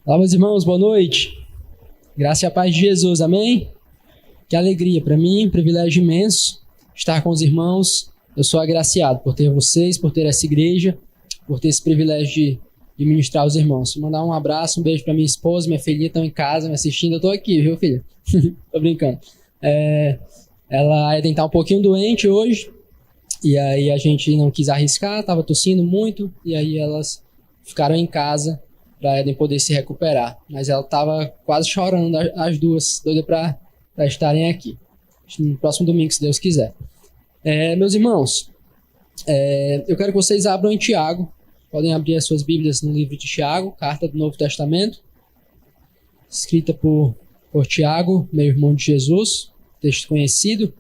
Olá, meus irmãos, boa noite. Graça e a paz de Jesus, amém? Que alegria para mim, um privilégio imenso estar com os irmãos. Eu sou agraciado por ter vocês, por ter essa igreja, por ter esse privilégio de ministrar aos irmãos. Vou mandar um abraço, um beijo para minha esposa, minha filhinha estão em casa me assistindo. Eu estou aqui, viu, filha? Tô brincando. Ela ia tentar um pouquinho doente hoje, e aí a gente não quis arriscar, estava tossindo muito, e aí elas ficaram em casa para Eden poder se recuperar. Mas ela estava quase chorando, as duas, doida para estarem aqui. No próximo domingo, se Deus quiser. Meus irmãos, eu quero que vocês abram em Tiago. Podem abrir as suas Bíblias no livro de Tiago, carta do Novo Testamento, escrita por Tiago, meu irmão de Jesus, texto conhecido.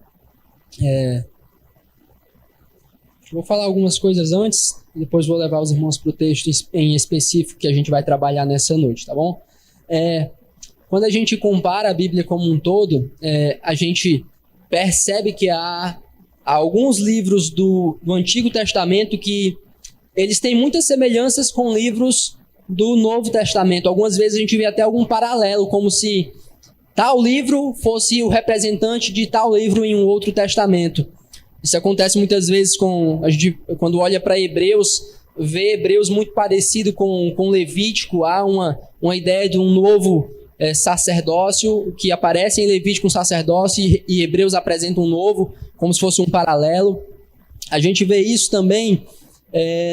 Vou falar algumas coisas antes, e depois vou levar os irmãos para o texto em específico que a gente vai trabalhar nessa noite, tá bom? Quando a gente compara a Bíblia como um todo, a gente percebe que há alguns livros do Antigo Testamento que eles têm muitas semelhanças com livros do Novo Testamento. Algumas vezes a gente vê até algum paralelo, como se tal livro fosse o representante de tal livro em um outro testamento. Isso acontece muitas vezes a gente, quando olha para Hebreus, vê Hebreus muito parecido com Levítico. Há uma ideia de um novo sacerdócio que aparece em Levítico, um sacerdócio, e Hebreus apresenta um novo, como se fosse um paralelo. A gente vê isso também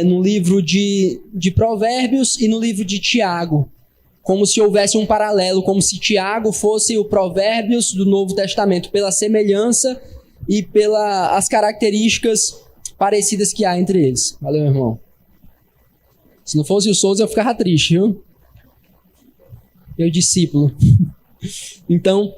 no livro de Provérbios e no livro de Tiago, como se houvesse um paralelo, como se Tiago fosse o Provérbios do Novo Testamento, pela semelhança e pelas características parecidas que há entre eles. Valeu, irmão. Se não fosse o Souza, eu ficava triste, viu? Meu discípulo. Então,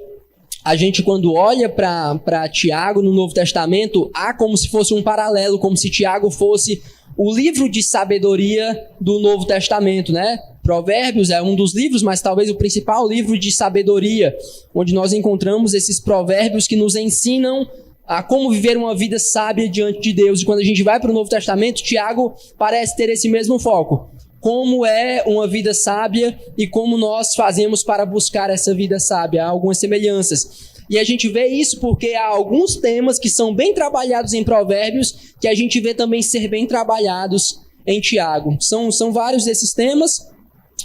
a gente quando olha para Tiago no Novo Testamento, há como se fosse um paralelo, como se Tiago fosse o livro de sabedoria do Novo Testamento, né? Provérbios é um dos livros, mas talvez o principal livro de sabedoria, onde nós encontramos esses provérbios que nos ensinam a como viver uma vida sábia diante de Deus. E quando a gente vai para o Novo Testamento, Tiago parece ter esse mesmo foco. Como é uma vida sábia e como nós fazemos para buscar essa vida sábia. Há algumas semelhanças. E a gente vê isso porque há alguns temas que são bem trabalhados em Provérbios que a gente vê também ser bem trabalhados em Tiago. São vários desses temas,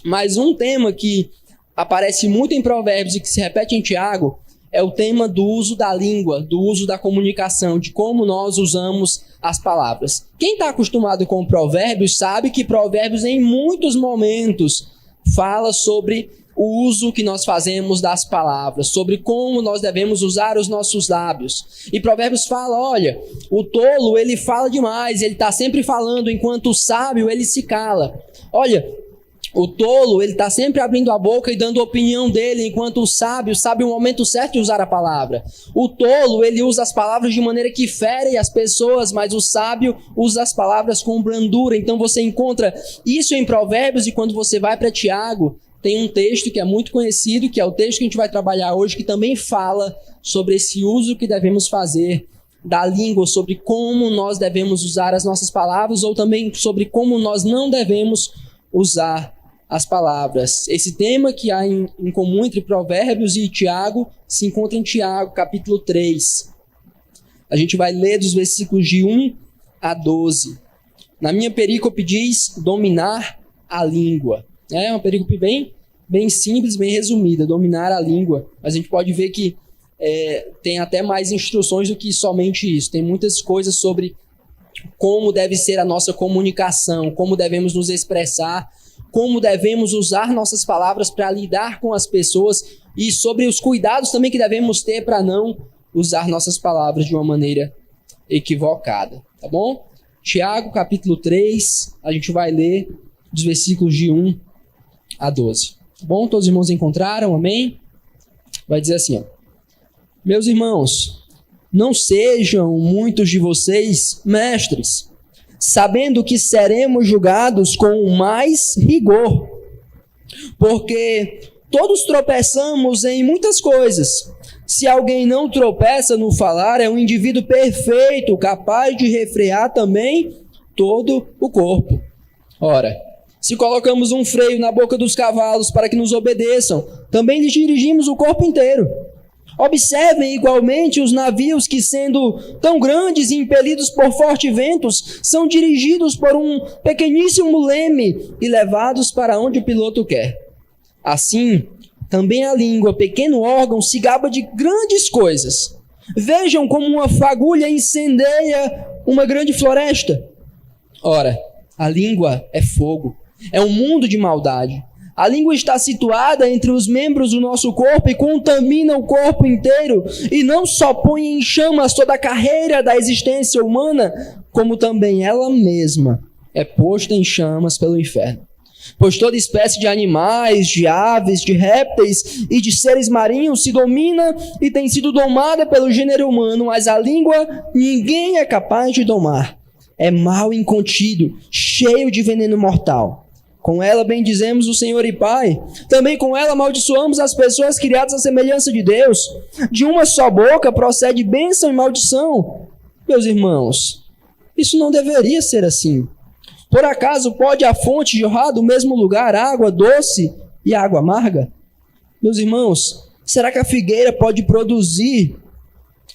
mas um tema que aparece muito em Provérbios e que se repete em Tiago é o tema do uso da língua, do uso da comunicação, de como nós usamos as palavras. Quem está acostumado com Provérbios sabe que Provérbios, em muitos momentos, fala sobre o uso que nós fazemos das palavras, sobre como nós devemos usar os nossos lábios. E Provérbios fala, olha, o tolo, ele fala demais, ele está sempre falando, enquanto o sábio, ele se cala. Olha, o tolo, ele está sempre abrindo a boca e dando a opinião dele, enquanto o sábio sabe o momento certo de usar a palavra. O tolo, ele usa as palavras de maneira que fere as pessoas, mas o sábio usa as palavras com brandura. Então você encontra isso em Provérbios, e quando você vai para Tiago, tem um texto que é muito conhecido, que é o texto que a gente vai trabalhar hoje, que também fala sobre esse uso que devemos fazer da língua, sobre como nós devemos usar as nossas palavras, ou também sobre como nós não devemos usar as palavras. Esse tema que há em comum entre Provérbios e Tiago se encontra em Tiago, capítulo 3. A gente vai ler dos versículos de 1 a 12. Na minha perícope diz dominar a língua. É uma perícope bem simples, bem resumida, dominar a língua. Mas a gente pode ver que tem até mais instruções do que somente isso. Tem muitas coisas sobre como deve ser a nossa comunicação, como devemos nos expressar, como devemos usar nossas palavras para lidar com as pessoas e sobre os cuidados também que devemos ter para não usar nossas palavras de uma maneira equivocada, tá bom? Tiago, capítulo 3, a gente vai ler dos versículos de 1 a 12. Tá bom? Todos os irmãos encontraram? Amém? Vai dizer assim, ó. Meus irmãos, não sejam muitos de vocês mestres, sabendo que seremos julgados com mais rigor, porque todos tropeçamos em muitas coisas. Se alguém não tropeça no falar, é um indivíduo perfeito, capaz de refrear também todo o corpo. Ora, Se colocamos um freio na boca dos cavalos para que nos obedeçam, também lhes dirigimos o corpo inteiro. Observem igualmente os navios que, sendo tão grandes e impelidos por fortes ventos, são dirigidos por um pequeníssimo leme e levados para onde o piloto quer. Assim, também a língua, pequeno órgão, se gaba de grandes coisas. Vejam como uma fagulha incendeia uma grande floresta. Ora, a língua é fogo, é um mundo de maldade. A língua está situada entre os membros do nosso corpo e contamina o corpo inteiro, e não só põe em chamas toda a carreira da existência humana, como também ela mesma é posta em chamas pelo inferno. Pois toda espécie de animais, de aves, de répteis e de seres marinhos se domina e tem sido domada pelo gênero humano, mas a língua ninguém é capaz de domar. É mal incontido, cheio de veneno mortal. Com ela bendizemos o Senhor e Pai. Também com ela amaldiçoamos as pessoas criadas à semelhança de Deus. De uma só boca procede bênção e maldição. Meus irmãos, isso não deveria ser assim. Por acaso pode a fonte jorrar do mesmo lugar água doce e água amarga? Meus irmãos, será que a figueira pode produzir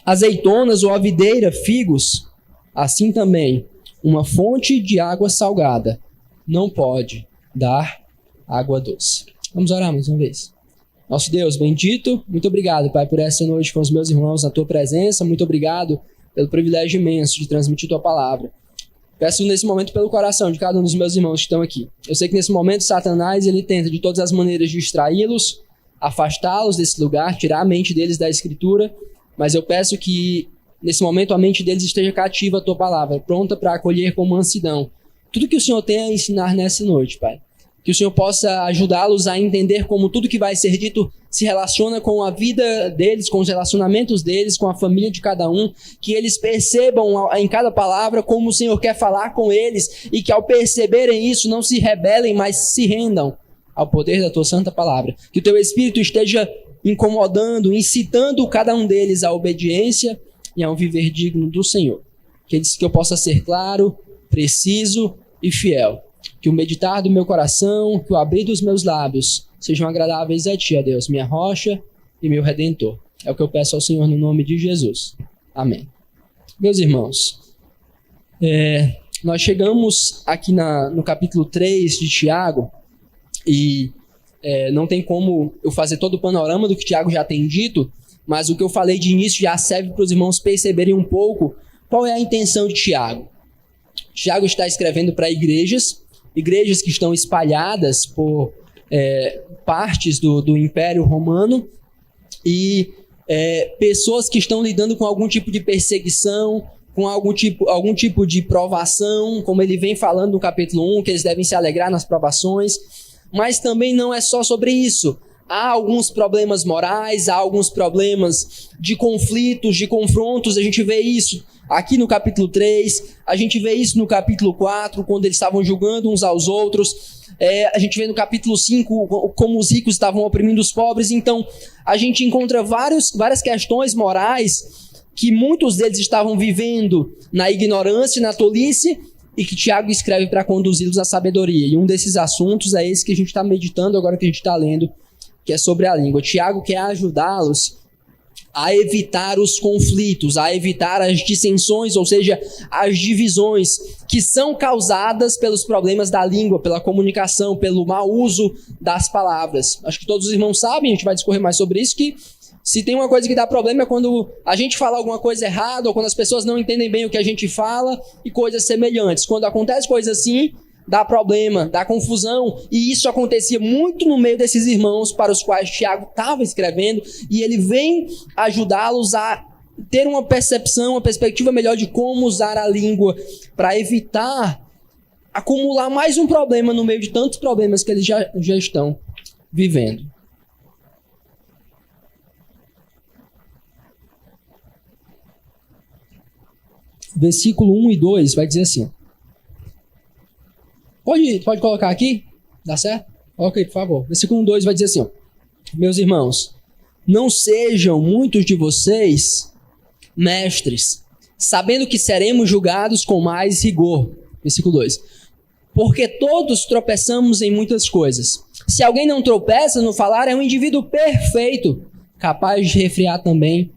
azeitonas ou a videira figos? Assim também, uma fonte de água salgada não pode dar água doce. Vamos orar mais uma vez. Nosso Deus bendito, muito obrigado, Pai, por essa noite com os meus irmãos na Tua presença. Muito obrigado pelo privilégio imenso de transmitir Tua palavra. Peço nesse momento pelo coração de cada um dos meus irmãos que estão aqui. Eu sei que nesse momento Satanás ele tenta de todas as maneiras distraí-los, afastá-los desse lugar, tirar a mente deles da Escritura, mas eu peço que nesse momento a mente deles esteja cativa à Tua palavra, pronta para acolher com mansidão tudo que o Senhor tem a ensinar nessa noite, Pai. Que o Senhor possa ajudá-los a entender como tudo que vai ser dito se relaciona com a vida deles, com os relacionamentos deles, com a família de cada um. Que eles percebam em cada palavra como o Senhor quer falar com eles e que ao perceberem isso não se rebelem, mas se rendam ao poder da Tua santa palavra. Que o Teu Espírito esteja incomodando, incitando cada um deles à obediência e a um viver digno do Senhor. Que eu possa ser claro, preciso e fiel. Que o meditar do meu coração, que o abrir dos meus lábios sejam agradáveis a Ti, ó Deus, minha rocha e meu Redentor. É o que eu peço ao Senhor no nome de Jesus. Amém. Meus irmãos, nós chegamos aqui no capítulo 3 de Tiago e não tem como eu fazer todo o panorama do que Tiago já tem dito, mas o que eu falei de início já serve para os irmãos perceberem um pouco qual é a intenção de Tiago. Tiago está escrevendo para igrejas que estão espalhadas por partes do Império Romano e pessoas que estão lidando com algum tipo de perseguição, com algum tipo de provação, como ele vem falando no capítulo 1, que eles devem se alegrar nas provações, mas também não é só sobre isso. Há alguns problemas morais, há alguns problemas de conflitos, de confrontos, a gente vê isso aqui no capítulo 3, a gente vê isso no capítulo 4, quando eles estavam julgando uns aos outros, a gente vê no capítulo 5 como os ricos estavam oprimindo os pobres. Então a gente encontra várias questões morais que muitos deles estavam vivendo na ignorância e na tolice e que Tiago escreve para conduzi-los à sabedoria. E um desses assuntos é esse que a gente está meditando agora, que a gente está lendo, que é sobre a língua. Tiago quer ajudá-los a evitar os conflitos, a evitar as dissensões, ou seja, as divisões que são causadas pelos problemas da língua, pela comunicação, pelo mau uso das palavras. Acho que todos os irmãos sabem, a gente vai discorrer mais sobre isso, que se tem uma coisa que dá problema é quando a gente fala alguma coisa errada, ou quando as pessoas não entendem bem o que a gente fala, e coisas semelhantes. Quando acontece coisa assim, dá problema, dá confusão, e isso acontecia muito no meio desses irmãos para os quais Tiago estava escrevendo, e ele vem ajudá-los a ter uma percepção, uma perspectiva melhor de como usar a língua para evitar acumular mais um problema no meio de tantos problemas que eles já estão vivendo. Versículo 1 e 2 vai dizer assim. Pode colocar aqui? Dá certo? Ok, por favor. Versículo 2 vai dizer assim, ó. Meus irmãos, não sejam muitos de vocês mestres, sabendo que seremos julgados com mais rigor. Versículo 2. porque todos tropeçamos em muitas coisas. Se alguém não tropeça no falar, é um indivíduo perfeito, capaz de refrear também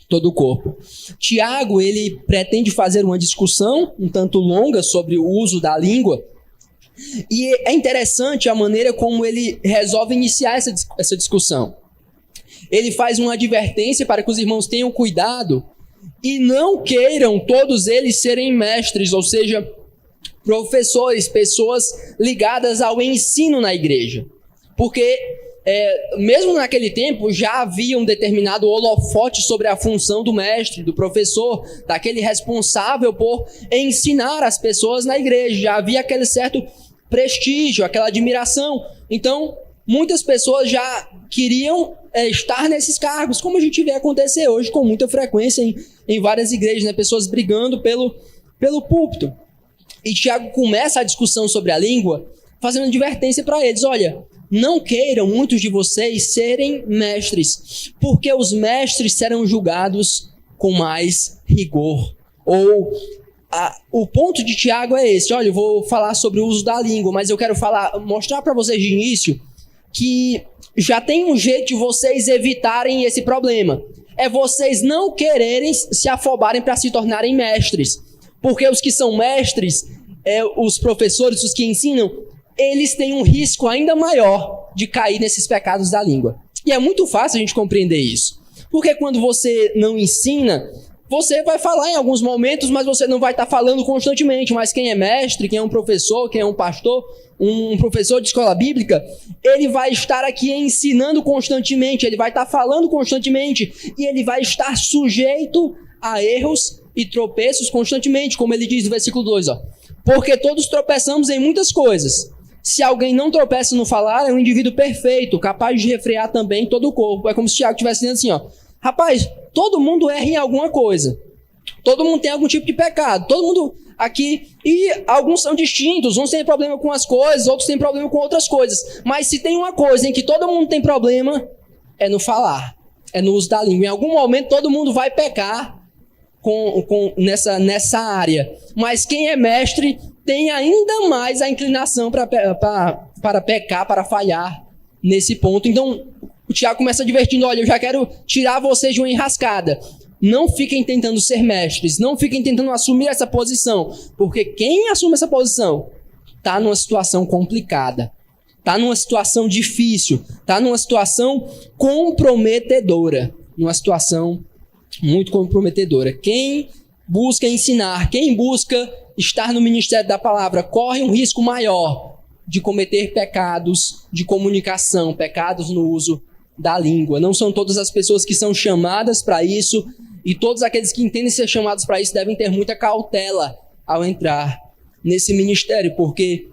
todo o corpo. Tiago, ele pretende fazer uma discussão um tanto longa sobre o uso da língua, e é interessante a maneira como ele resolve iniciar essa discussão. Ele faz uma advertência para que os irmãos tenham cuidado e não queiram todos eles serem mestres, ou seja, professores, pessoas ligadas ao ensino na igreja. Porque mesmo naquele tempo já havia um determinado holofote sobre a função do mestre, do professor, daquele responsável por ensinar as pessoas na igreja. Já havia aquele certo prestígio, aquela admiração. Então, muitas pessoas já queriam estar nesses cargos, como a gente vê acontecer hoje com muita frequência em várias igrejas, né? Pessoas brigando pelo púlpito. E Tiago começa a discussão sobre a língua fazendo advertência para eles. Olha, não queiram muitos de vocês serem mestres, porque os mestres serão julgados com mais rigor. O ponto de Tiago é esse. Olha, eu vou falar sobre o uso da língua, mas eu quero mostrar para vocês de início que já tem um jeito de vocês evitarem esse problema. É vocês não quererem se afobarem para se tornarem mestres. Porque os que são mestres, os professores, os que ensinam, eles têm um risco ainda maior de cair nesses pecados da língua. E é muito fácil a gente compreender isso. Porque quando você não ensina, você vai falar em alguns momentos, mas você não vai estar falando constantemente. Mas quem é mestre, quem é um professor, quem é um pastor, um professor de escola bíblica, ele vai estar aqui ensinando constantemente, ele vai estar falando constantemente, e ele vai estar sujeito a erros e tropeços constantemente, como ele diz no versículo 2, porque todos tropeçamos em muitas coisas. Se alguém não tropeça no falar, é um indivíduo perfeito, capaz de refrear também todo o corpo. É como se Tiago estivesse dizendo assim, rapaz, todo mundo erra em alguma coisa. Todo mundo tem algum tipo de pecado. Todo mundo aqui, e alguns são distintos, uns têm problema com as coisas, outros têm problema com outras coisas. Mas se tem uma coisa em que todo mundo tem problema, é no falar, é no uso da língua. Em algum momento todo mundo vai pecar nessa área. Mas quem é mestre tem ainda mais a inclinação para pecar, para falhar nesse ponto. Então, o Tiago começa advertindo, olha, eu já quero tirar vocês de uma enrascada. Não fiquem tentando ser mestres, não fiquem tentando assumir essa posição, porque quem assume essa posição está numa situação complicada, está numa situação difícil, está numa situação comprometedora, numa situação muito comprometedora. Quem busca ensinar, quem busca estar no ministério da palavra, corre um risco maior de cometer pecados de comunicação, pecados no uso da língua. Não são todas as pessoas que são chamadas para isso, e todos aqueles que entendem ser chamados para isso devem ter muita cautela ao entrar nesse ministério, porque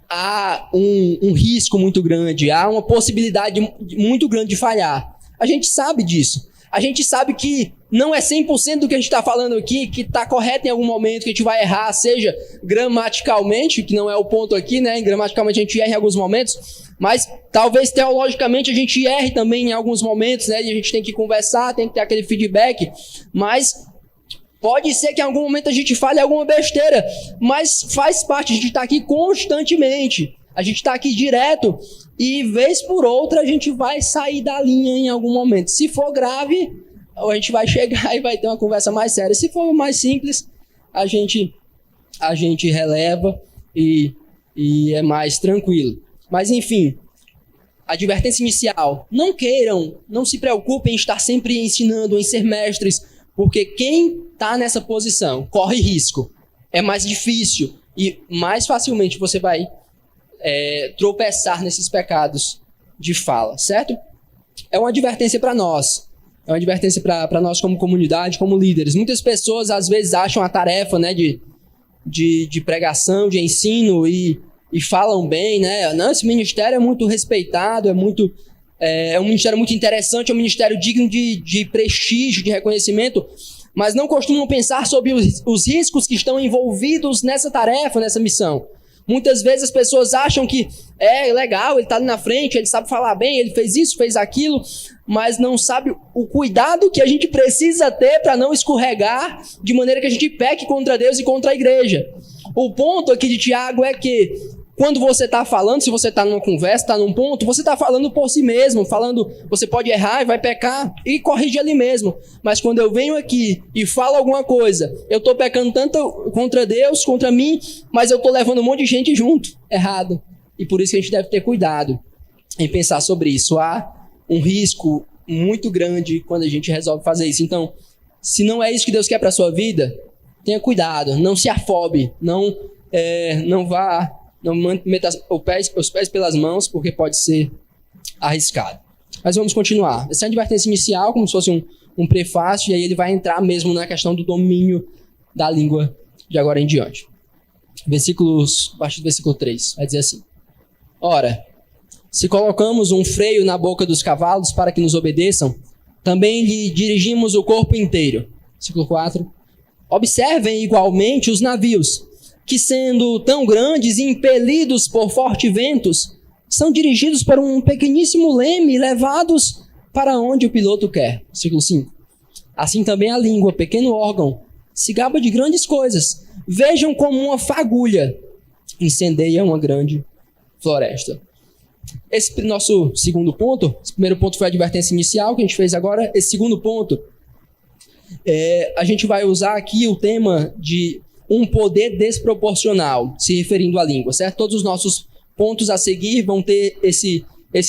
há um risco muito grande, há uma possibilidade muito grande de falhar. A gente sabe disso. A gente sabe que não é 100% do que a gente está falando aqui, que está correto em algum momento, que a gente vai errar, seja gramaticalmente, que não é o ponto aqui, né? Gramaticalmente a gente erra em alguns momentos, mas talvez teologicamente a gente erre também em alguns momentos, né? E a gente tem que conversar, tem que ter aquele feedback, mas pode ser que em algum momento a gente fale alguma besteira, mas faz parte, a gente está aqui constantemente, a gente está aqui direto, e vez por outra a gente vai sair da linha em algum momento. Se for grave, a gente vai chegar e vai ter uma conversa mais séria. Se for mais simples, a gente releva e é mais tranquilo. Mas enfim, advertência inicial. Não se preocupem em estar sempre ensinando, em ser mestres, porque quem está nessa posição corre risco. É mais difícil e mais facilmente você vai tropeçar nesses pecados de fala, certo? É uma advertência para nós. É uma advertência para nós como comunidade, como líderes. Muitas pessoas às vezes acham a tarefa, né, de pregação, de ensino e falam bem, né? Não, esse ministério é muito respeitado, é um ministério muito interessante, é um ministério digno de prestígio, de reconhecimento, mas não costumam pensar sobre os riscos que estão envolvidos nessa tarefa, nessa missão. Muitas vezes as pessoas acham que é legal, ele está ali na frente, ele sabe falar bem, ele fez isso, fez aquilo, mas não sabe o cuidado que a gente precisa ter para não escorregar de maneira que a gente peque contra Deus e contra a igreja. O ponto aqui de Tiago é que quando você está falando, se você está numa conversa, está num ponto, você está falando por si mesmo, falando, você pode errar e vai pecar e corrige ali mesmo. Mas quando eu venho aqui e falo alguma coisa, eu estou pecando tanto contra Deus, contra mim, mas eu estou levando um monte de gente junto, errado. E por isso que a gente deve ter cuidado em pensar sobre isso. Há um risco muito grande quando a gente resolve fazer isso. Então, se não é isso que Deus quer para a sua vida, tenha cuidado, não se afobe, não meta os pés pelas mãos, porque pode ser arriscado. Mas vamos continuar. Essa é a advertência inicial, como se fosse um prefácio, e aí ele vai entrar mesmo na questão do domínio da língua de agora em diante. A partir do versículo 3, vai dizer assim: Ora, se colocamos um freio na boca dos cavalos para que nos obedeçam, também lhe dirigimos o corpo inteiro. Versículo 4. Observem igualmente os navios, que sendo tão grandes e impelidos por fortes ventos, são dirigidos por um pequeníssimo leme e levados para onde o piloto quer. Versículo 5. Assim também a língua, pequeno órgão, se gaba de grandes coisas. Vejam como uma fagulha incendeia uma grande floresta. Esse nosso segundo ponto, esse primeiro ponto foi a advertência inicial que a gente fez agora. Esse segundo ponto, a gente vai usar aqui o tema de um poder desproporcional, se referindo à língua, certo? Todos os nossos pontos a seguir vão ter esse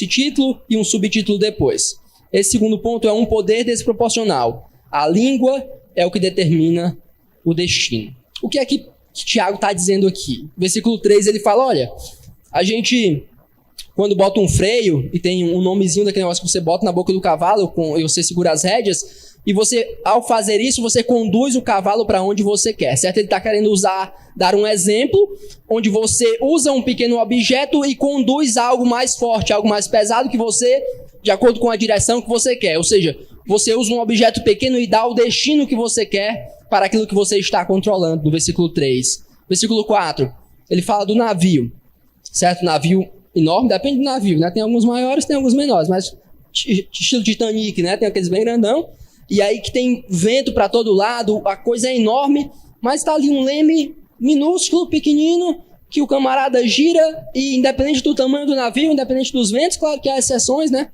título e um subtítulo depois. Esse segundo ponto é um poder desproporcional. A língua é o que determina o destino. O que é que Tiago está dizendo aqui? Versículo 3, ele fala, olha, a gente, quando bota um freio, e tem um nomezinho daquele negócio que você bota na boca do cavalo, e você segura as rédeas, e você, ao fazer isso, você conduz o cavalo para onde você quer, certo? Ele está querendo dar um exemplo, onde você usa um pequeno objeto e conduz algo mais forte, algo mais pesado que você, de acordo com a direção que você quer. Ou seja, você usa um objeto pequeno e dá o destino que você quer para aquilo que você está controlando, no versículo 3. Versículo 4, ele fala do navio, certo? Navio enorme, depende do navio, né? Tem alguns maiores, tem alguns menores, mas estilo Titanic, né? Tem aqueles bem grandão. E aí que tem vento para todo lado, a coisa é enorme, mas está ali um leme minúsculo, pequenino, que o camarada gira e independente do tamanho do navio, independente dos ventos, claro que há exceções, né?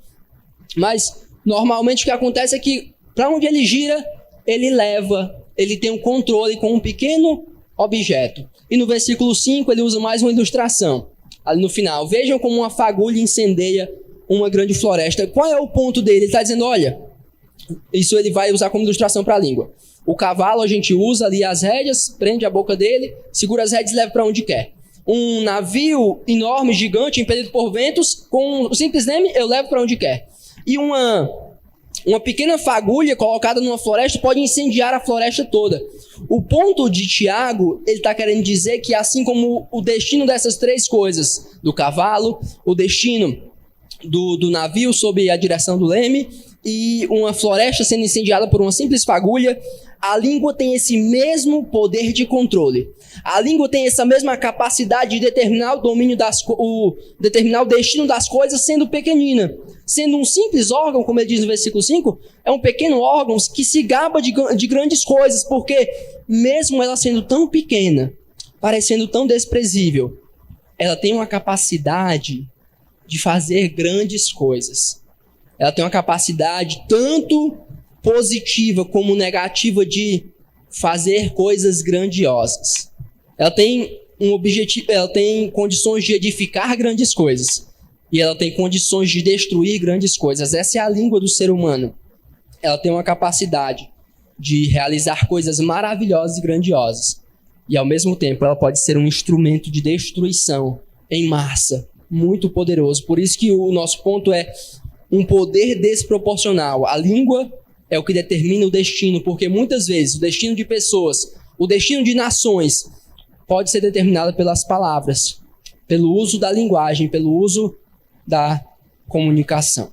Mas normalmente o que acontece é que para onde ele gira, ele leva, ele tem um controle com um pequeno objeto. E no versículo 5 ele usa mais uma ilustração, ali no final. Vejam como uma fagulha incendeia uma grande floresta. Qual é o ponto dele? Ele está dizendo, olha, isso ele vai usar como ilustração para a língua. O cavalo a gente usa ali as rédeas, prende a boca dele, segura as rédeas e leva para onde quer. Um navio enorme, gigante, impelido por ventos, com o simples leme, eu levo para onde quer. E uma pequena fagulha colocada numa floresta pode incendiar a floresta toda. O ponto de Tiago, ele está querendo dizer que assim como o destino dessas três coisas, do cavalo, o destino do navio sob a direção do leme, e uma floresta sendo incendiada por uma simples fagulha, a língua tem esse mesmo poder de controle. A língua tem essa mesma capacidade de determinar o domínio determinar o destino das coisas sendo pequenina. Sendo um simples órgão, como ele diz no versículo 5, é um pequeno órgão que se gaba de grandes coisas, porque mesmo ela sendo tão pequena, parecendo tão desprezível, ela tem uma capacidade de fazer grandes coisas. Ela tem uma capacidade tanto positiva como negativa de fazer coisas grandiosas. Ela tem um objetivo, ela tem condições de edificar grandes coisas e ela tem condições de destruir grandes coisas. Essa é a língua do ser humano. Ela tem uma capacidade de realizar coisas maravilhosas e grandiosas e ao mesmo tempo ela pode ser um instrumento de destruição em massa, muito poderoso. Por isso que o nosso ponto é um poder desproporcional. A língua é o que determina o destino, porque muitas vezes o destino de pessoas, o destino de nações, pode ser determinado pelas palavras, pelo uso da linguagem, pelo uso da comunicação.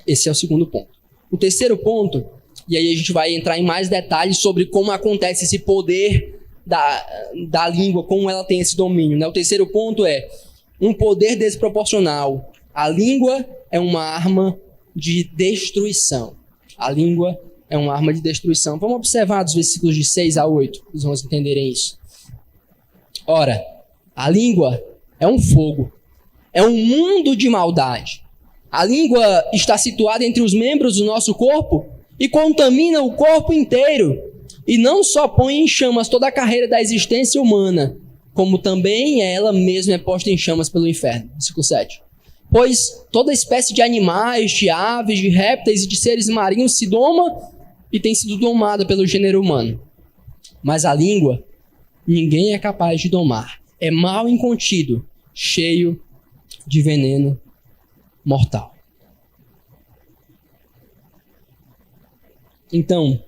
Esse é o segundo ponto. O terceiro ponto, e aí a gente vai entrar em mais detalhes sobre como acontece esse poder da língua, como ela tem esse domínio, né? O terceiro ponto é um poder desproporcional. A língua é uma arma de destruição. A língua é uma arma de destruição. Vamos observar dos versículos de 6 a 8, para os irmãos entenderem isso. Ora, a língua é um fogo, é um mundo de maldade. A língua está situada entre os membros do nosso corpo e contamina o corpo inteiro. E não só põe em chamas toda a carreira da existência humana, como também ela mesma é posta em chamas pelo inferno. Versículo 7. Pois toda espécie de animais, de aves, de répteis e de seres marinhos se doma e tem sido domada pelo gênero humano. Mas a língua, ninguém é capaz de domar. É mal incontido, cheio de veneno mortal. Então,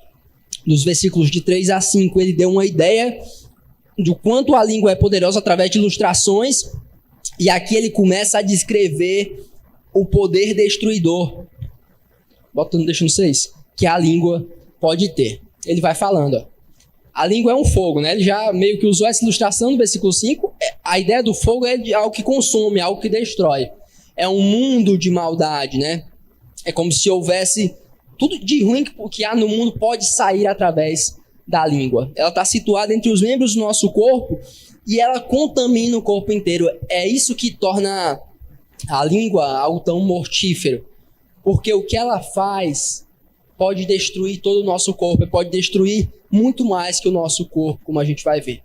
nos versículos de 3 a 5, ele deu uma ideia do quanto a língua é poderosa através de ilustrações, e aqui ele começa a descrever o poder destruidor. Deixa no 6, que a língua pode ter. Ele vai falando, ó. A língua é um fogo, né? Ele já meio que usou essa ilustração no versículo 5. A ideia do fogo é de algo que consome, algo que destrói. É um mundo de maldade, né? É como se houvesse tudo de ruim que há no mundo pode sair através da língua. Ela está situada entre os membros do nosso corpo e ela contamina o corpo inteiro. É isso que torna a língua algo tão mortífero. Porque o que ela faz pode destruir todo o nosso corpo, pode destruir muito mais que o nosso corpo, como a gente vai ver.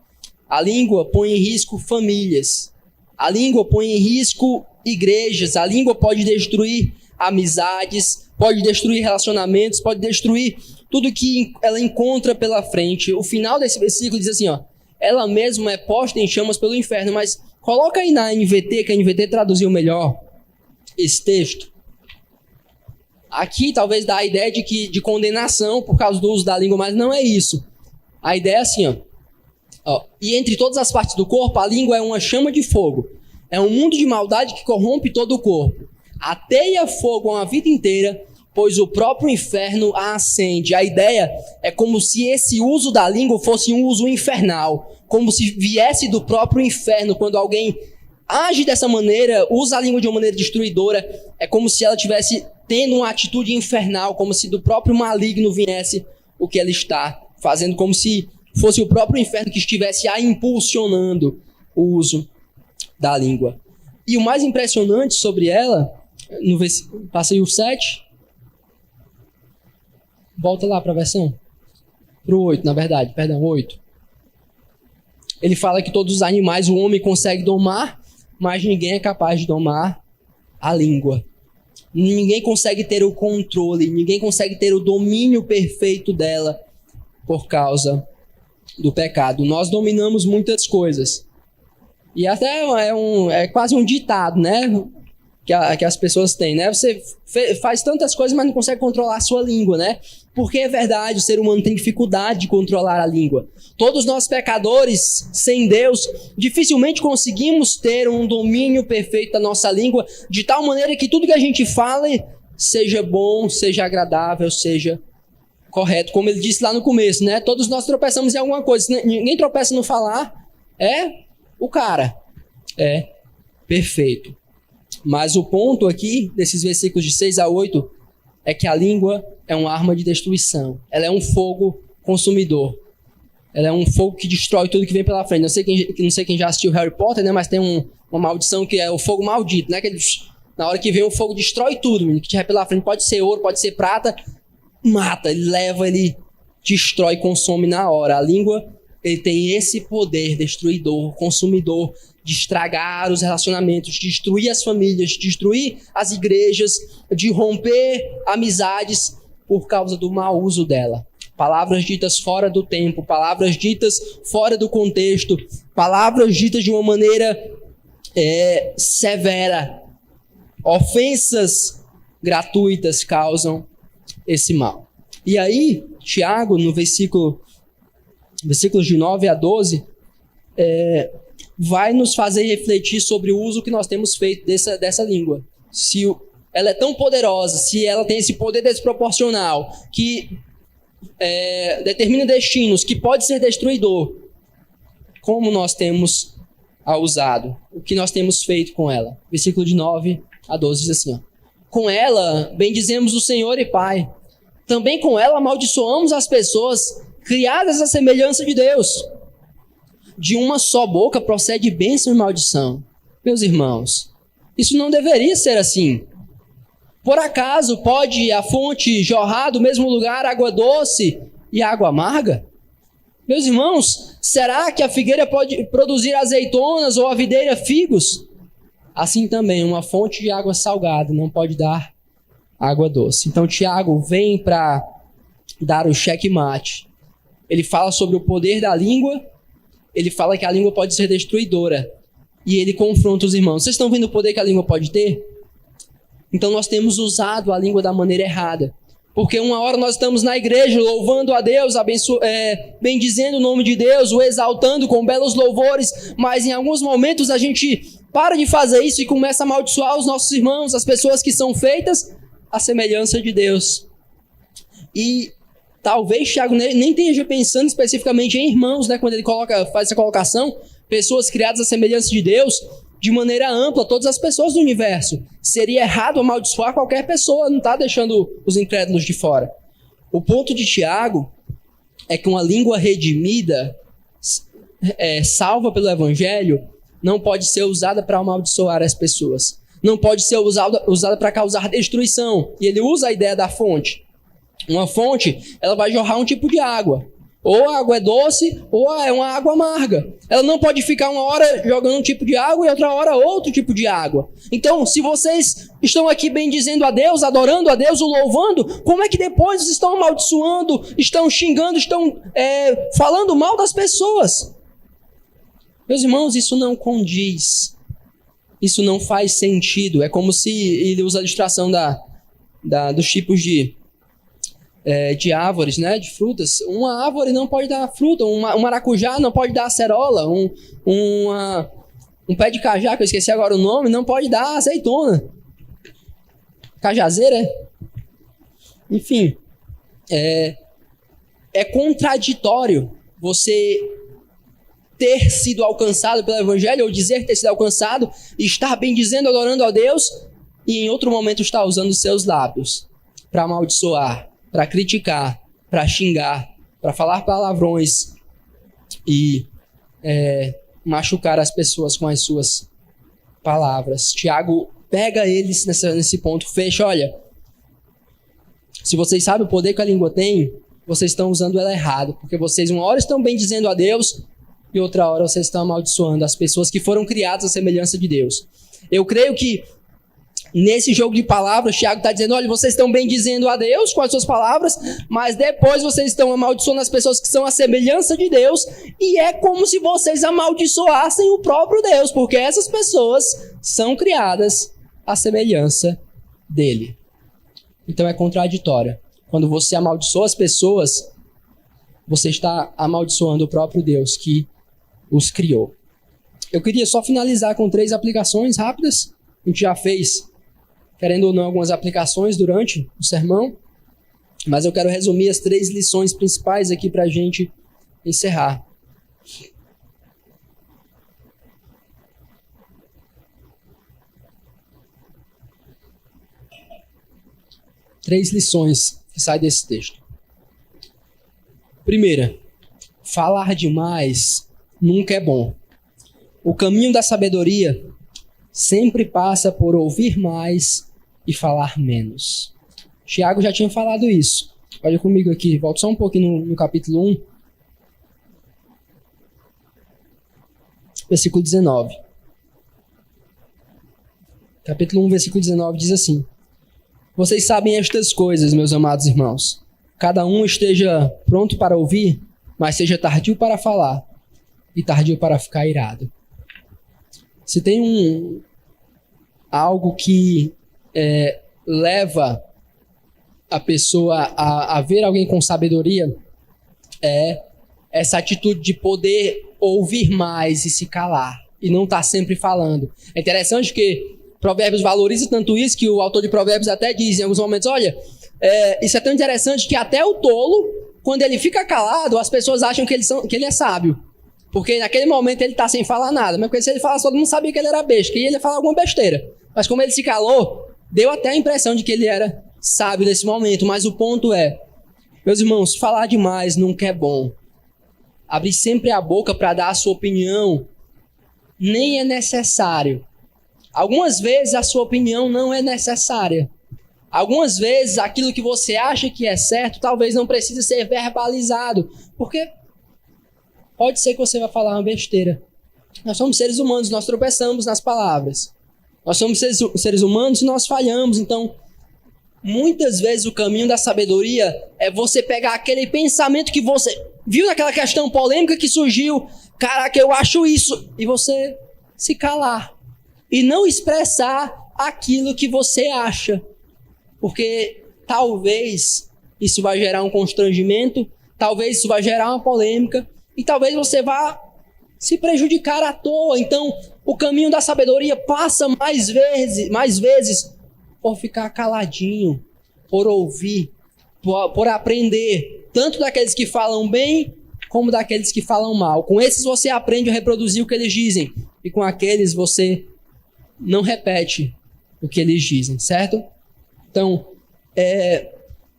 A língua põe em risco famílias. A língua põe em risco igrejas. A língua pode destruir amizades, pode destruir relacionamentos, pode destruir tudo que ela encontra pela frente. O final desse versículo diz assim, ó, ela mesma é posta em chamas pelo inferno, mas coloca aí na NVT, que a NVT traduziu melhor esse texto. Aqui talvez dá a ideia de condenação por causa do uso da língua, mas não é isso. A ideia é assim, ó, e entre todas as partes do corpo, a língua é uma chama de fogo. É um mundo de maldade que corrompe todo o corpo. Ateia fogo a vida inteira, pois o próprio inferno a acende. A ideia é como se esse uso da língua fosse um uso infernal, como se viesse do próprio inferno. Quando alguém age dessa maneira, usa a língua de uma maneira destruidora, é como se ela estivesse tendo uma atitude infernal, como se do próprio maligno viesse o que ela está fazendo, como se fosse o próprio inferno que estivesse a impulsionando o uso da língua. E o mais impressionante sobre ela, passa aí o 7, volta lá para a versão, para o 8, na verdade, perdão, 8. Ele fala que todos os animais o homem consegue domar, mas ninguém é capaz de domar a língua. Ninguém consegue ter o controle, ninguém consegue ter o domínio perfeito dela por causa do pecado. Nós dominamos muitas coisas. E até é quase um ditado, né? Que as pessoas têm, né? Você faz tantas coisas, mas não consegue controlar a sua língua, né? Porque é verdade, o ser humano tem dificuldade de controlar a língua. Todos nós pecadores, sem Deus, dificilmente conseguimos ter um domínio perfeito da nossa língua, de tal maneira que tudo que a gente fale seja bom, seja agradável, seja correto. Como ele disse lá no começo, né? Todos nós tropeçamos em alguma coisa. Ninguém tropeça no falar, o cara é perfeito. Mas o ponto aqui, desses versículos de 6 a 8, é que a língua é uma arma de destruição. Ela é um fogo consumidor. Ela é um fogo que destrói tudo que vem pela frente. Não sei quem já assistiu Harry Potter, né? Mas tem uma maldição que é o fogo maldito, né? Na hora que vem o fogo, destrói tudo, menino, que tiver pela frente. Pode ser ouro, pode ser prata, mata, ele leva, ele destrói, consome na hora. A língua, ele tem esse poder destruidor, consumidor, de estragar os relacionamentos, de destruir as famílias, de destruir as igrejas, de romper amizades por causa do mau uso dela. Palavras ditas fora do tempo, palavras ditas fora do contexto, palavras ditas de uma maneira severa. Ofensas gratuitas causam esse mal. E aí, Tiago, no versículos de 9 a 12, vai nos fazer refletir sobre o uso que nós temos feito dessa língua. Se ela é tão poderosa, se ela tem esse poder desproporcional, que determina destinos, que pode ser destruidor, como nós temos a usado? O que nós temos feito com ela? Versículo de 9 a 12 diz assim, ó, com ela bendizemos o Senhor e Pai. Também com ela amaldiçoamos as pessoas criadas à semelhança de Deus. de uma só boca procede bênção e maldição. Meus irmãos, isso não deveria ser assim. Por acaso pode a fonte jorrar do mesmo lugar água doce e água amarga? Meus irmãos, será que a figueira pode produzir azeitonas ou a videira figos? Assim também, uma fonte de água salgada não pode dar água doce. Então, Tiago vem para dar o checkmate. Ele fala sobre o poder da língua, ele fala que a língua pode ser destruidora. E ele confronta os irmãos. Vocês estão vendo o poder que a língua pode ter? Então nós temos usado a língua da maneira errada. Porque uma hora nós estamos na igreja louvando a Deus, bendizendo o nome de Deus, o exaltando com belos louvores, mas em alguns momentos a gente para de fazer isso e começa a amaldiçoar os nossos irmãos, as pessoas que são feitas à semelhança de Deus. E talvez Tiago nem esteja pensando especificamente em irmãos, né? Quando ele faz essa colocação, pessoas criadas à semelhança de Deus, de maneira ampla, todas as pessoas do universo. Seria errado amaldiçoar qualquer pessoa, não está deixando os incrédulos de fora. O ponto de Tiago é que uma língua redimida, salva pelo Evangelho, não pode ser usada para amaldiçoar as pessoas. Não pode ser usada para causar destruição. E ele usa a ideia da fonte. Uma fonte, ela vai jorrar um tipo de água. Ou a água é doce, ou é uma água amarga. Ela não pode ficar uma hora jogando um tipo de água e outra hora outro tipo de água. Então, se vocês estão aqui bendizendo a Deus, adorando a Deus, o louvando, como é que depois vocês estão amaldiçoando, estão xingando, estão falando mal das pessoas? Meus irmãos, isso não condiz. Isso não faz sentido. É como se ele usa a ilustração dos tipos de árvores, né, de frutas. Uma árvore não pode dar fruta, um maracujá não pode dar acerola, um pé de cajá, que eu esqueci agora o nome, não pode dar azeitona. Cajazeira, Enfim, é contraditório você ter sido alcançado pelo Evangelho, ou dizer ter sido alcançado, e estar bendizendo, adorando a Deus, e em outro momento estar usando os seus lábios para amaldiçoar, para criticar, para xingar, para falar palavrões e machucar as pessoas com as suas palavras. Tiago pega eles nesse ponto, fecha, olha, se vocês sabem o poder que a língua tem, vocês estão usando ela errado, porque vocês uma hora estão bendizendo a Deus e outra hora vocês estão amaldiçoando as pessoas que foram criadas à semelhança de Deus. Eu creio que nesse jogo de palavras, Tiago está dizendo, olha, vocês estão bendizendo a Deus com as suas palavras, mas depois vocês estão amaldiçoando as pessoas que são à semelhança de Deus, e é como se vocês amaldiçoassem o próprio Deus, porque essas pessoas são criadas à semelhança dele. Então é contraditório. Quando você amaldiçoa as pessoas, você está amaldiçoando o próprio Deus que os criou. Eu queria só finalizar com 3 aplicações rápidas. A gente já fez, querendo ou não, algumas aplicações durante o sermão, mas eu quero resumir as 3 lições principais aqui para a gente encerrar. Três lições que saem desse texto. Primeira, falar demais nunca é bom. O caminho da sabedoria sempre passa por ouvir mais e falar menos. Tiago já tinha falado isso. Olha comigo aqui, volta só um pouquinho no capítulo 1. Versículo 19. Capítulo 1, versículo 19 diz assim: vocês sabem estas coisas, meus amados irmãos. Cada um esteja pronto para ouvir, mas seja tardio para falar e tardio para ficar irado. Se tem algo que leva a pessoa a ver alguém com sabedoria, é essa atitude de poder ouvir mais e se calar, e não estar sempre falando. É interessante que Provérbios valoriza tanto isso, que o autor de Provérbios até diz em alguns momentos, olha, isso é tão interessante que até o tolo, quando ele fica calado, as pessoas acham que ele é sábio. Porque naquele momento ele está sem falar nada. Mas porque se ele falasse, todo mundo sabia que ele era besta, que ele ia falar alguma besteira. Mas como ele se calou, deu até a impressão de que ele era sábio nesse momento. Mas o ponto é, meus irmãos, falar demais nunca é bom. abrir sempre a boca para dar a sua opinião, nem é necessário. Algumas vezes a sua opinião não é necessária. Algumas vezes aquilo que você acha que é certo talvez não precise ser verbalizado, porque pode ser que você vai falar uma besteira. Nós somos seres humanos, nós tropeçamos nas palavras. Nós somos seres humanos e nós falhamos. Então, muitas vezes o caminho da sabedoria é você pegar aquele pensamento que você viu naquela questão polêmica que surgiu. Caraca, eu acho isso. E você se calar. E não expressar aquilo que você acha. Porque talvez isso vai gerar um constrangimento, talvez isso vai gerar uma polêmica, e talvez você vá se prejudicar à toa. Então, o caminho da sabedoria passa mais vezes por ficar caladinho, por ouvir, por aprender, tanto daqueles que falam bem, como daqueles que falam mal. Com esses você aprende a reproduzir o que eles dizem, e com aqueles você não repete o que eles dizem, certo? Então,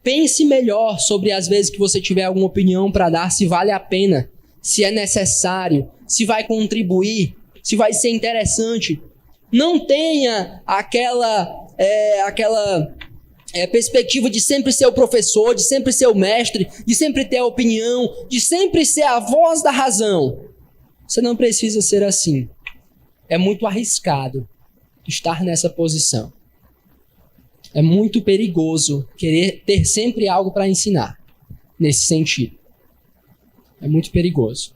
pense melhor sobre as vezes que você tiver alguma opinião para dar, se vale a pena, se é necessário, se vai contribuir, se vai ser interessante. Não tenha aquela perspectiva de sempre ser o professor, de sempre ser o mestre, de sempre ter a opinião, de sempre ser a voz da razão. Você não precisa ser assim. É muito arriscado estar nessa posição. É muito perigoso querer ter sempre algo para ensinar nesse sentido. É muito perigoso.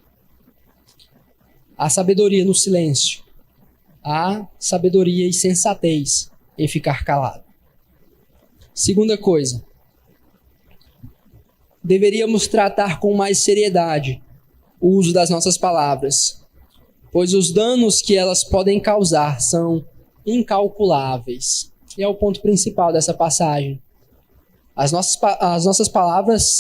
Há sabedoria no silêncio. Há sabedoria e sensatez em ficar calado. Segunda coisa. Deveríamos tratar com mais seriedade o uso das nossas palavras, pois os danos que elas podem causar são incalculáveis. E é o ponto principal dessa passagem. As nossas palavras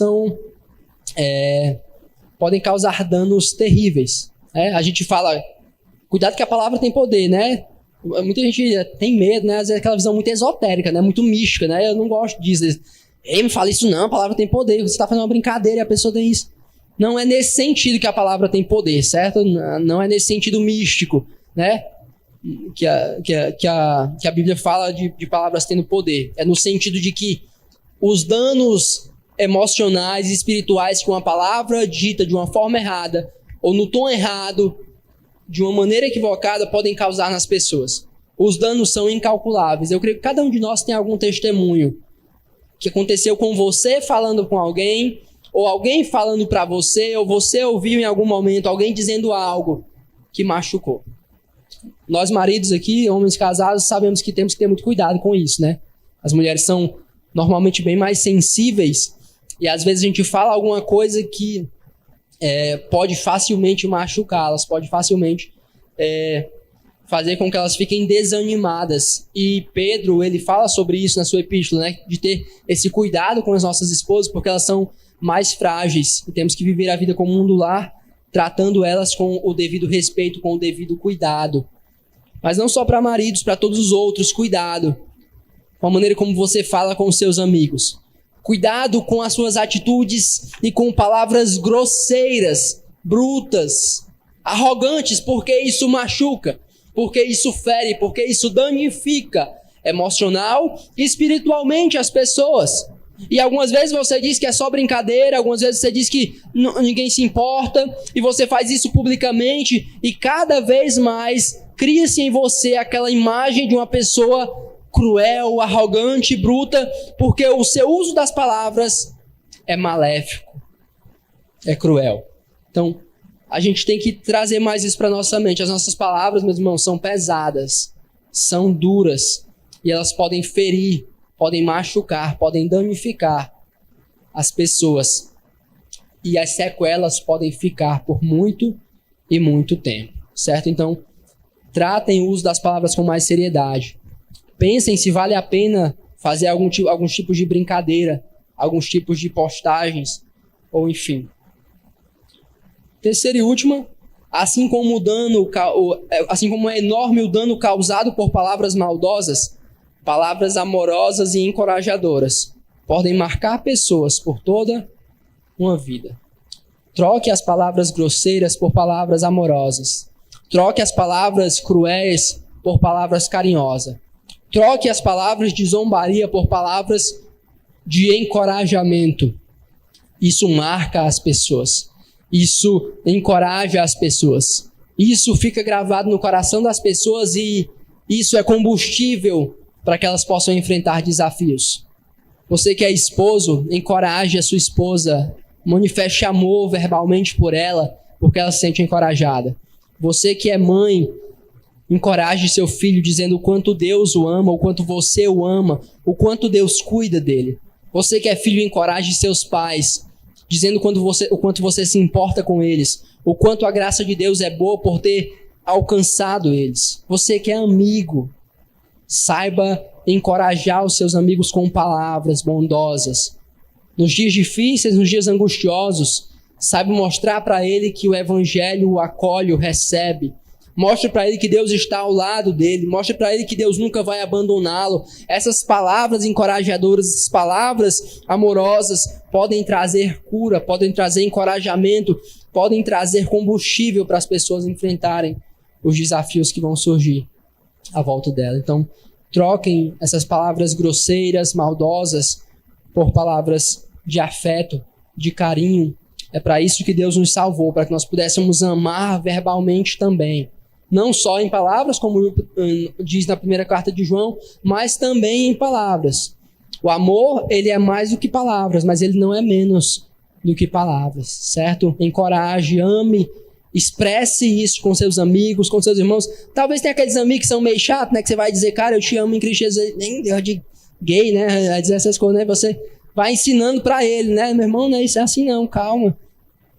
podem causar danos terríveis. A gente fala, cuidado que a palavra tem poder, né? Muita gente tem medo, né? Às vezes é aquela visão muito esotérica, né? Muito mística, né? Eu não gosto disso. Ei, me fala isso não, a palavra tem poder. Você está fazendo uma brincadeira e a pessoa tem isso. Não é nesse sentido que a palavra tem poder, certo? Não é nesse sentido místico, né? Que a Bíblia fala de palavras tendo poder. É no sentido de que os danos emocionais e espirituais que uma palavra dita de uma forma errada ou no tom errado, de uma maneira equivocada, podem causar nas pessoas. Os danos são incalculáveis. Eu creio que cada um de nós tem algum testemunho que aconteceu com você falando com alguém, ou alguém falando para você, ou você ouviu em algum momento alguém dizendo algo que machucou. Nós maridos aqui, homens casados, sabemos que temos que ter muito cuidado com isso, né? As mulheres são normalmente bem mais sensíveis e às vezes a gente fala alguma coisa que pode facilmente machucá-las, pode facilmente fazer com que elas fiquem desanimadas. E Pedro, ele fala sobre isso na sua epístola, né? De ter esse cuidado com as nossas esposas, porque elas são mais frágeis e temos que viver a vida como um do lar, tratando elas com o devido respeito, com o devido cuidado. Mas não só para maridos, para todos os outros, cuidado com a maneira como você fala com os seus amigos. Cuidado com as suas atitudes e com palavras grosseiras, brutas, arrogantes, porque isso machuca, porque isso fere, porque isso danifica emocional e espiritualmente as pessoas. E algumas vezes você diz que é só brincadeira, algumas vezes você diz que ninguém se importa, e você faz isso publicamente, e cada vez mais cria-se em você aquela imagem de uma pessoa cruel, arrogante, bruta, porque o seu uso das palavras é maléfico, é cruel. Então, a gente tem que trazer mais isso para nossa mente. As nossas palavras, meus irmãos, são pesadas, são duras, e elas podem ferir, podem machucar, podem danificar as pessoas. E as sequelas podem ficar por muito e muito tempo, certo? Então, tratem o uso das palavras com mais seriedade. Pensem se vale a pena fazer alguns tipos de brincadeira, alguns tipos de postagens, ou enfim. Terceira e última, assim como é enorme o dano causado por palavras maldosas, palavras amorosas e encorajadoras podem marcar pessoas por toda uma vida. Troque as palavras grosseiras por palavras amorosas. Troque as palavras cruéis por palavras carinhosas. Troque as palavras de zombaria por palavras de encorajamento. Isso marca as pessoas. Isso encoraja as pessoas. Isso fica gravado no coração das pessoas e isso é combustível para que elas possam enfrentar desafios. Você que é esposo, encoraje a sua esposa. Manifeste amor verbalmente por ela, porque ela se sente encorajada. Você que é mãe, encoraje seu filho dizendo o quanto Deus o ama, o quanto você o ama, o quanto Deus cuida dele. Você que é filho, encoraje seus pais, dizendo o quanto você se importa com eles, o quanto a graça de Deus é boa por ter alcançado eles. Você que é amigo, saiba encorajar os seus amigos com palavras bondosas. Nos dias difíceis, nos dias angustiosos, saiba mostrar para ele que o evangelho o acolhe, o recebe. Mostre para ele que Deus está ao lado dele. Mostre para ele que Deus nunca vai abandoná-lo. Essas palavras encorajadoras, essas palavras amorosas podem trazer cura, podem trazer encorajamento, podem trazer combustível para as pessoas enfrentarem os desafios que vão surgir à volta dela. Então, troquem essas palavras grosseiras, maldosas, por palavras de afeto, de carinho. É para isso que Deus nos salvou, para que nós pudéssemos amar verbalmente também. Não só em palavras, como diz na primeira carta de João, mas também em palavras. O amor, ele é mais do que palavras, mas ele não é menos do que palavras, certo? Encoraje, ame, expresse isso com seus amigos, com seus irmãos. Talvez tenha aqueles amigos que são meio chatos, né? Que você vai dizer, cara, eu te amo em Cristo Jesus, nem Deus de gay, né? Vai dizer essas coisas, né? Você vai ensinando para ele, né? Meu irmão, não é isso é assim não, calma.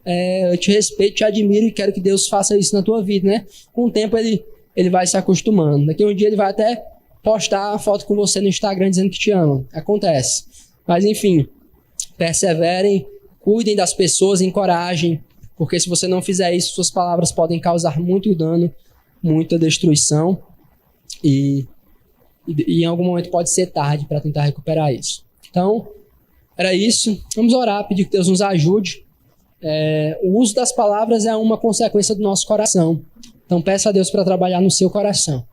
Eu te respeito, te admiro e quero que Deus faça isso na tua vida, né? Com o tempo ele vai se acostumando. Daqui um dia ele vai até postar a foto com você no Instagram dizendo que te ama. Acontece. Mas enfim, perseverem, cuidem das pessoas, encorajem, porque se você não fizer isso, suas palavras podem causar muito dano, muita destruição e em algum momento pode ser tarde para tentar recuperar isso. Então, era isso. Vamos orar, pedir que Deus nos ajude. O uso das palavras é uma consequência do nosso coração. Então, peça a Deus para trabalhar no seu coração.